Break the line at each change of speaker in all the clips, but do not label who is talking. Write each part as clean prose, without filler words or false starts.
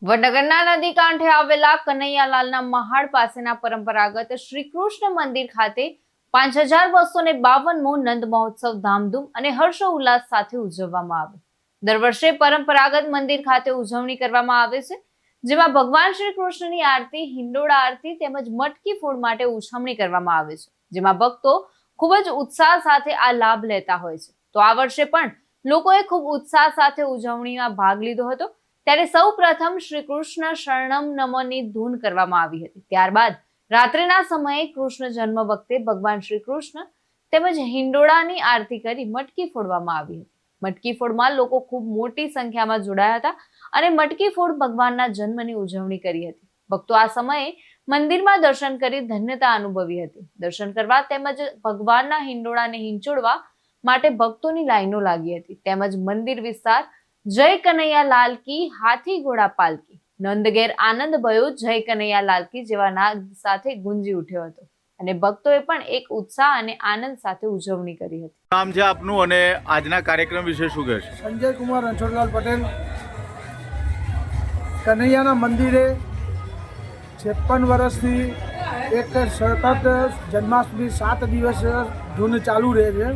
વડનગરના નદી કાંઠે આવેલા કનૈયાલાલના મહાડ પાસેના પરંપરાગત શ્રી કૃષ્ણ મંદિર ખાતે 5252મો નંદ મહોત્સવ ધામધૂમ અને હર્ષ ઉલ્લાસ સાથે ઉજવવામાં આવે. દર વર્ષે પરંપરાગત મંદિર ખાતે ઉજવણી કરવામાં આવે છે, જેમાં ભગવાન શ્રી કૃષ્ણની આરતી, હિંડોળા આરતી તેમજ મટકી ફોડ માટે ઉજવણી કરવામાં આવે છે, જેમાં ભક્તો ખૂબ જ ઉત્સાહ સાથે આ લાભ લેતા હોય છે. તો આ વર્ષે પણ લોકોએ ખૂબ ઉત્સાહ સાથે ઉજવણીમાં ભાગ લીધો હતો. ત્યારે સૌ પ્રથમ શ્રી કૃષ્ણ શરણમ નમઃની ધૂન કરવામાં આવી હતી. ત્યારબાદ રાત્રિના સમયે કૃષ્ણ જન્મ વખતે ભગવાન શ્રી કૃષ્ણ તેમજ હિંડોળાની આરતી કરી મટકી ફોડવામાં આવી હતી. મટકી ફોડમાં લોકો ખૂબ મોટી સંખ્યામાં જોડાયા હતા અને મટકી ફોડ ભગવાનના જન્મની ઉજવણી કરી હતી. ભક્તો આ સમયે મંદિરમાં દર્શન કરી ધન્યતા અનુભવી હતી. દર્શન કરવા તેમજ ભગવાનના હિંડોળાને હિંચોળવા માટે ભક્તોની લાઈનો લાગી હતી. તેમજ મંદિર વિસ્તાર જય કનૈયા લાલ કી, હાથી ઘોડા પાલકી, નંદઘેર આનંદ ભયો, જય કનૈયા લાલ કી જેવા નાદ સાથે ગુંજી ઉઠ્યો હતો અને ભક્તોએ પણ એક ઉત્સાહ અને આનંદ સાથે ઉજવણી કરી હતી.
નામ છે આપનું અને આજના કાર્યક્રમ વિશે શું કહેશો?
સંજય કુમાર રણછોડલાલ પટેલ. કનૈયાના મંદિરે 56 વર્ષથી એક સતત જન્માષ્ટમી 7 દિવસ ધૂન ચાલુ રહે છે.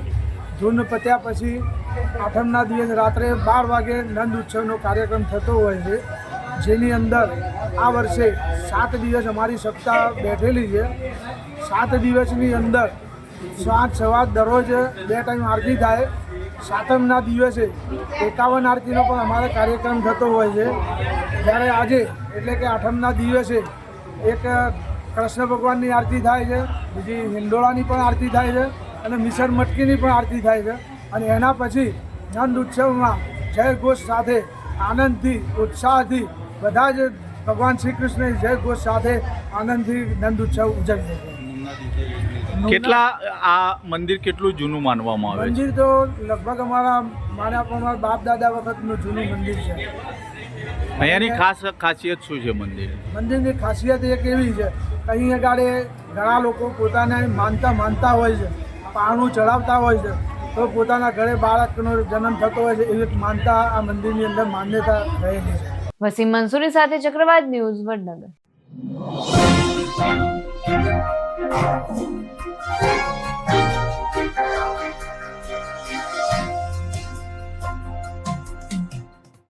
ધૂન પત્યા પછી આઠમના દિવસ રાત્રે 12 વાગે નંદ ઉત્સવનો કાર્યક્રમ થતો હોય છે, જેની અંદર આ વર્ષે 7 દિવસ અમારી સપ્તાહ બેઠેલી છે. 7 દિવસની અંદર સાંજ સવાર દરરોજ 2 ટાઈમ આરતી થાય. સાતમના દિવસે 51 આરતીનો પણ અમારો કાર્યક્રમ થતો હોય છે. જ્યારે આજે એટલે કે આઠમના દિવસે એક કૃષ્ણ ભગવાનની આરતી થાય છે, બીજી હિંડોળાની પણ આરતી થાય છે અને મિસર મટકીની પણ આરતી થાય છે. અને એના પછી નંદ ઉત્સવમાં જય ઘોષ સાથે આનંદથી, ઉત્સાહથી બધા જ ભગવાન શ્રી કૃષ્ણની જય ઘોષ સાથે આનંદથી નંદ ઉત્સવ ઉજવીએ છીએ.
કેટલા આ મંદિર કેટલું જૂનું માનવામાં આવે છે?
મંદિર તો લગભગ અમારા બાપ દાદા વખતનું જૂનું મંદિર છે.
અહીંયાની ખાસ ખાસિયત શું છે?
મંદિરની ખાસિયત એક એવી છે, અહીં આગળ ઘણા લોકો પોતાને માનતા હોય છે, પારણું ચડાવતા હોય છે, તો પોતાના ઘરે બાળકનો જન્મ થતો હોય છે, એવી માનતા આ મંદિરની અંદર માન્યતા રહેલી છે.
વસીમ મંસૂરી સાથે ચક્રવાત ન્યૂઝ, વડનગર.